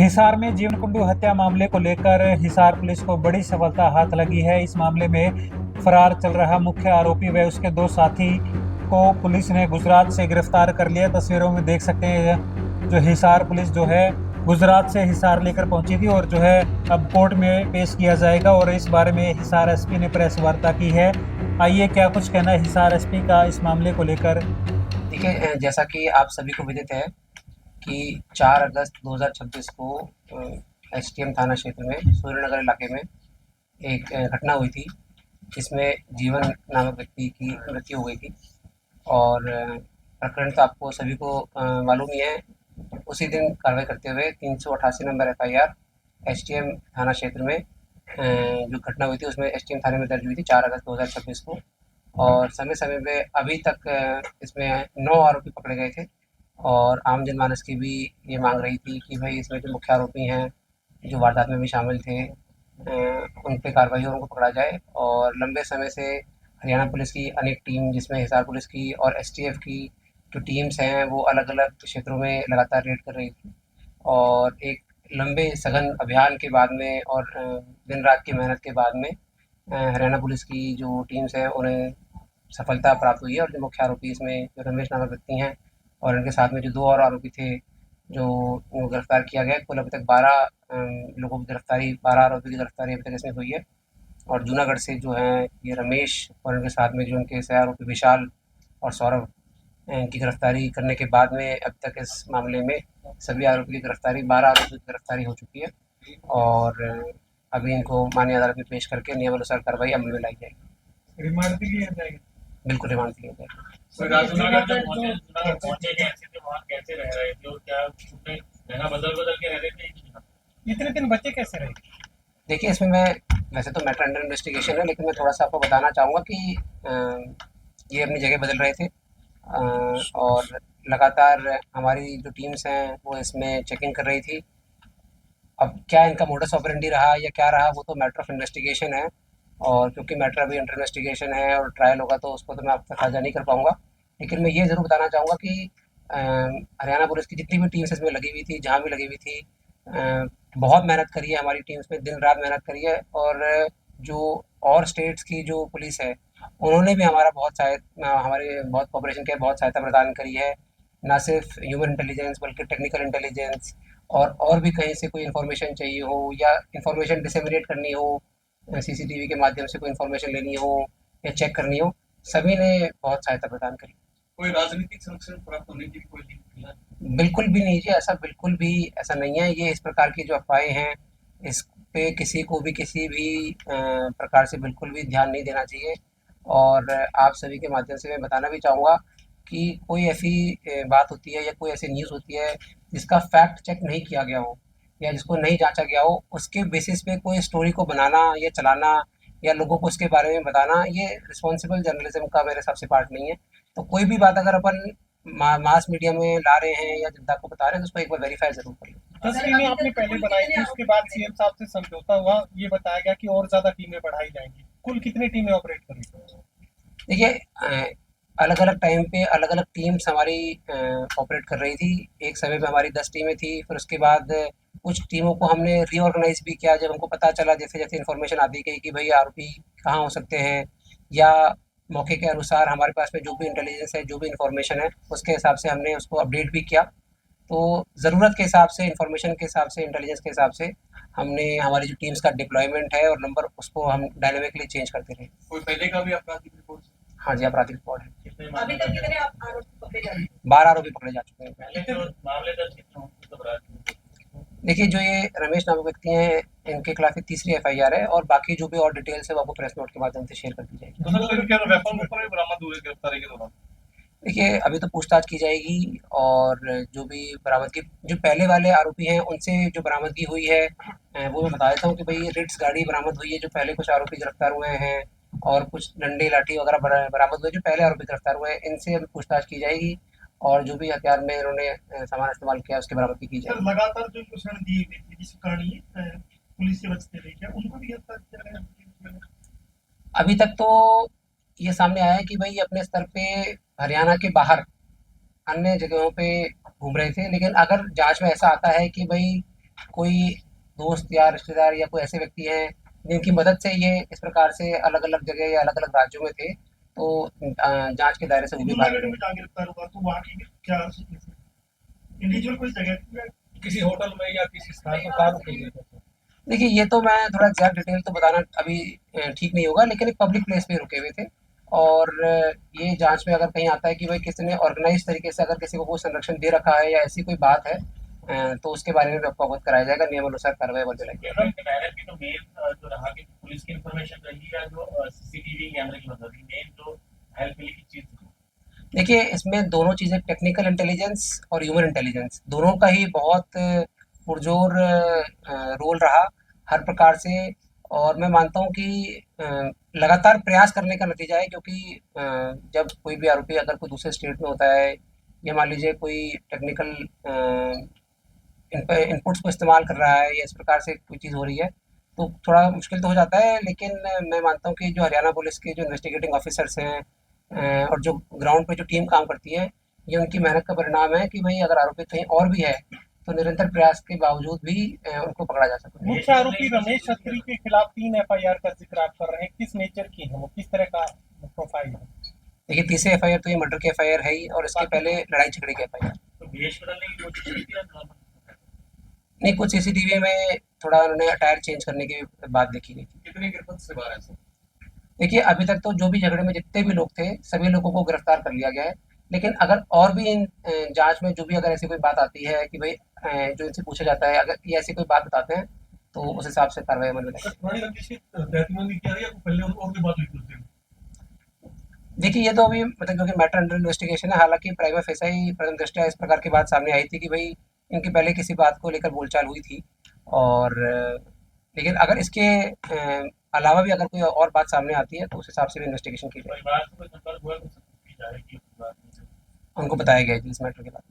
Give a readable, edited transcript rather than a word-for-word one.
हिसार में जीवन कुंडू हत्या मामले को लेकर हिसार पुलिस को बड़ी सफलता हाथ लगी है। इस मामले में फरार चल रहा मुख्य आरोपी व उसके दो साथी को पुलिस ने गुजरात से गिरफ्तार कर लिया। तस्वीरों में देख सकते हैं जो हिसार पुलिस जो है गुजरात से हिसार लेकर पहुंची थी और जो है अब कोर्ट में पेश किया जाएगा। और इस बारे में हिसार एसपी ने प्रेस वार्ता की है। आइए क्या कुछ कहना है हिसार एसपी का इस मामले को लेकर। देखिए, जैसा कि आप सभी को विदित है कि 4 अगस्त 2026 को एसटीएम थाना क्षेत्र में सूर्यनगर इलाके में एक घटना हुई थी, जिसमें जीवन नामक व्यक्ति की मृत्यु हो गई थी। और प्रकरण तो आपको सभी को मालूम ही है। उसी दिन कार्रवाई करते हुए 388 नंबर एफआईआर एसटीएम थाना क्षेत्र में जो घटना हुई थी उसमें एसटीएम थाने में दर्ज हुई थी 4 अगस्त 2026 को। और समय समय पे अभी तक इसमें 9 आरोपी पकड़े गए थे। और आम जनमानस की भी ये मांग रही थी कि भाई इसमें जो मुख्य आरोपी हैं, जो वारदात में भी शामिल थे, उन पे कार्रवाई हो, उनको पकड़ा जाए। और लंबे समय से हरियाणा पुलिस की अनेक टीम, जिसमें हिसार पुलिस की और एसटीएफ की जो टीम्स हैं, वो अलग अलग क्षेत्रों में लगातार रेड कर रही थी। और एक लंबे सघन अभियान के बाद में और दिन रात की मेहनत के बाद में हरियाणा पुलिस की जो टीम्स हैं उन्हें सफलता प्राप्त हुई है। और जो मुख्य आरोपी इसमें जो रमेश नामक व्यक्ति हैं और इनके साथ में जो 2 और आरोपी थे, जो उनको गिरफ्तार किया गया है। कुल अभी तक 12 लोगों की गिरफ्तारी 12 आरोपी की गिरफ्तारी अभी तक इसमें हुई है। और जूनागढ़ से जो है ये रमेश और इनके साथ में जो इनके सह आरोपी विशाल और सौरभ, इनकी गिरफ्तारी करने के बाद में अब तक इस मामले में सभी आरोपी की गिरफ्तारी 12 आरोपी की गिरफ्तारी हो चुकी है। और अभी इनको माननीय अदालत में पेश करके नियमानुसार कार्रवाई अमल में लाई जाएगी। रिमांड भी लिया जाएगा। बिल्कुल रिमांड लिया जाएगा। सर, आप जूनागढ़ पहुंचे कैसे थे, वहाँ कैसे रह रहे थे और क्या उसमें रहना बदल बदल के रह रहे थे? इतने दिन बच्चे कैसे रहे? देखिए, इसमें मैं वैसे तो मैटर अंडर इन्वेस्टिगेशन है, लेकिन मैं थोड़ा सा आपको बताना चाहूँगा कि ये अपनी जगह बदल रहे थे। और लगातार हमारी जो टीम्स हैं वो इसमें चेकिंग कर रही थी। अब क्या इनका मोडस ऑपरेंडी रहा या क्या रहा, वो तो मैटर ऑफ इन्वेस्टिगेशन है। और क्योंकि मैटर अभी अंडर इन्वेस्टिगेशन है और ट्रायल होगा, तो उसको तो मैं आप तक साझा नहीं कर पाऊँगा। लेकिन मैं ये ज़रूर बताना चाहूँगा कि हरियाणा पुलिस की जितनी भी टीम्स इसमें लगी हुई थी, जहाँ भी लगी हुई थी, बहुत मेहनत करी है हमारी टीम्स में, दिन रात मेहनत करी है। और जो और स्टेट्स की जो पुलिस है, उन्होंने भी हमारा बहुत हमारे बहुत कोऑपरेशन किया, बहुत सहायता प्रदान करी है। ना सिर्फ ह्यूमन इंटेलिजेंस बल्कि टेक्निकल इंटेलिजेंस, और भी कहीं से कोई इन्फॉर्मेशन चाहिए हो या इन्फॉर्मेशन डिसेमिनेट करनी हो, सीसीटीवी के माध्यम से कोई इन्फॉर्मेशन लेनी हो या चेक करनी हो, सभी ने बहुत सहायता प्रदान करी। कोई राजनीतिक संरक्षण प्राप्त होने की कोई लिंक मिला? बिल्कुल भी नहीं जी, ऐसा बिल्कुल भी ऐसा नहीं है। ये इस प्रकार की जो अफवाहें हैं, इस पे किसी को भी किसी भी प्रकार से बिल्कुल भी ध्यान नहीं देना चाहिए। और आप सभी के माध्यम से मैं बताना भी चाहूँगा कि कोई ऐसी बात होती है या कोई ऐसी न्यूज़ होती है जिसका फैक्ट चेक नहीं किया गया हो या जिसको नहीं जांचा गया हो, उसके बेसिस पे कोई स्टोरी को बनाना या चलाना या लोगों को उसके बारे में बताना, ये रिस्पॉन्सिबल जर्नलिज्म का मेरे हिसाब से पार्ट नहीं है। तो कोई भी बात अगर अपन मास मीडिया में ला रहे हैं या जनता को बता रहे हैं, तो उसको एक बार वेरीफाई जरूर कर लें। 10 टीमें आपने पहले बनाई थी, उसके बाद सीएम साहब से समझौता हुआ, ये बताया गया कि और ज्यादा टीमें बढ़ाई जाएंगी। कुल कितनी टीमें ऑपरेट कर रही हैं? देखिए, अलग अलग टाइम पे अलग अलग टीम्स हमारी ऑपरेट कर रही थी। एक समय पे हमारी 10 टीमें थी, फिर उसके बाद कुछ टीमों को हमने रीऑर्गेनाइज भी किया जब हमको पता चला, जैसे जैसे इन्फॉर्मेशन आती गई कि भाई आरोपी कहाँ हो सकते हैं, या मौके के अनुसार हमारे पास में जो भी इंटेलिजेंस है, जो भी इन्फॉर्मेशन है, उसके हिसाब से हमने उसको अपडेट भी किया। तो ज़रूरत के हिसाब से, इन्फॉर्मेशन के हिसाब से, इंटेलिजेंस के हिसाब से हमने हमारी जो टीम्स का डिप्लॉयमेंट है और नंबर, उसको हम डायनेमिकली चेंज करते रहे। कोई पहले का भी आपराधिक रिपोर्ट? हाँ जी, आपराधिक रिकॉर्ड है। कितने अभी तक कितने आरोपी पकड़े जा चुके हैं? 12 आरोपी पकड़े जा चुके हैं। पहले जो मामले दर्ज कितने होंगे तो बता दीजिए। देखिए, जो ये रमेश नामक व्यक्ति हैं, इनके खिलाफ ये तीसरी एफआईआर है। और बाकी जो भी और डिटेल्स है वो आपको प्रेस नोट के माध्यम से शेयर कर दी जाएगी। तो सर, क्या वेपन भी बरामद हुए गिरफ्तारी के दौरान? देखिए, अभी तो पूछताछ की जाएगी। और जो भी बरामदगी, जो पहले वाले आरोपी हैं उनसे जो बरामदगी हुई है, वो मैं बता देता हूँ कि भाई रिट्स गाड़ी बरामद हुई है, जो पहले कुछ आरोपी गिरफ्तार हुए हैं। और कुछ डंडे लाठी वगैरह बरामद हुए जो पहले आरोपी गिरफ्तार हुए हैं, इनसे अभी पूछताछ की जाएगी। और जो भी हथियार में इन्होंने सामान इस्तेमाल किया, उसकी बरामदगी की सर, जाएगी। लगातार जो शरण दी गई थी जिस कहानी पुलिस से बचते रहे, क्या उनको भी गिरफ्तार किया गया? अभी तक तो ये सामने आया है कि भाई अपने स्तर पे हरियाणा के बाहर अन्य जगहों पे घूम रहे थे। लेकिन अगर जांच में ऐसा आता है कि भाई कोई दोस्त या रिश्तेदार या कोई ऐसे व्यक्ति हैं जिनकी मदद से ये इस प्रकार से अलग अलग जगह या अलग अलग राज्यों में थे, तो जांच के दायरे से वो भी भाग जूनागढ़ गए। में जहाँ गिरफ्तार हुआ तो वहाँ की क्या इंडिविजुअल कोई जगह थी या किसी होटल में या किसी स्थान पर कहाँ रुके हुए थे? देखिए, ये तो मैं थोड़ा एग्जैक्ट डिटेल तो बताना अभी ठीक नहीं होगा, लेकिन एक पब्लिक प्लेस पे रुके हुए थे। और ये जांच में अगर कहीं आता है कि भाई किसी ने ऑर्गेनाइज तरीके से अगर किसी को वो संरक्षण दे रखा है या ऐसी कोई बात है, तो उसके बारे में भी आपको अवगत कराया जाएगा, नियमानुसार कार्रवाई अमल में लाएगी। डायरेक्ट की तो मेन जो रहा कि पुलिस की इंफॉर्मेशन रही या जो सीसीटीवी कैमरे की मदद रही, मेन जो हेल्प मिली की चीज थी। देखिए, इसमें दोनों चीज़ें, टेक्निकल इंटेलिजेंस और ह्यूमन इंटेलिजेंस, दोनों का ही बहुत पुरजोर रोल रहा हर प्रकार से। और मैं मानता हूँ कि लगातार प्रयास करने का नतीजा है, क्योंकि जब कोई भी आरोपी अगर कोई दूसरे स्टेट में होता है या मान लीजिए कोई टेक्निकल इनपुट्स को इस्तेमाल कर रहा है या इस प्रकार से कोई चीज़ हो रही है, तो थोड़ा मुश्किल तो हो जाता है। लेकिन मैं मानता हूँ कि जो हरियाणा पुलिस के जो इन्वेस्टिगेटिंग ऑफिसर्स हैं, और जो ग्राउंड पे जो टीम काम करती है, ये उनकी मेहनत का परिणाम है कि भाई अगर आरोपी कहीं और भी है तो निरंतर प्रयास के बावजूद भी उनको पकड़ा जा सकता है। मुख्य आरोपी रमेश छत्री के खिलाफ 3 एफआईआर का जिक्र आप कर रहे हैं, किस नेचर की है वो, किस तरह का प्रोफाइल है? देखिए, तीसरे एफआईआर तो ये मर्डर की एफआईआर है ही, और इसके पहले लड़ाई झगड़े की एफआईआर। तो भेष बदलने की कोशिश की थी या नॉर्मल? नहीं, कुछ सीसीटीवी में थोड़ा उन्होंने अटायर चेंज करने की बात देखी गई थी। कितनी गिरफ्त से बाहर है सर? देखिए, अभी तक तो जो भी झगड़े में जितने भी लोग थे, सभी लोगों को गिरफ्तार कर लिया गया है। लेकिन अगर और भी इन जांच में जो भी अगर ऐसी कोई बात आती है कि भाई जो इनसे पूछा जाता है, अगर ये ऐसी कोई बात बताते हैं, तो उस हिसाब से कार्रवाई अमल में लाएगी। पुरानी रंजिश की तहतीबंदी किया गया, पहले और भी बात हुई थी उससे। देखिए, ये तो अभी मतलब क्योंकि मैटर अंडर इन्वेस्टिगेशन है, हालांकि प्राइमा फेसा ही प्रथम दृष्टया इस प्रकार की बात सामने आई थी कि भाई इनकी पहले किसी बात को लेकर बोलचाल हुई थी। और लेकिन अगर इसके अलावा भी अगर कोई और बात सामने आती है, तो उस हिसाब से भी इन्वेस्टिगेशन की जाएगी। परिवार से कोई संपर्क हुआ, कुछ की जाएगी उस बात में? उनको बताया गया है जी इस मैटर के बारे में।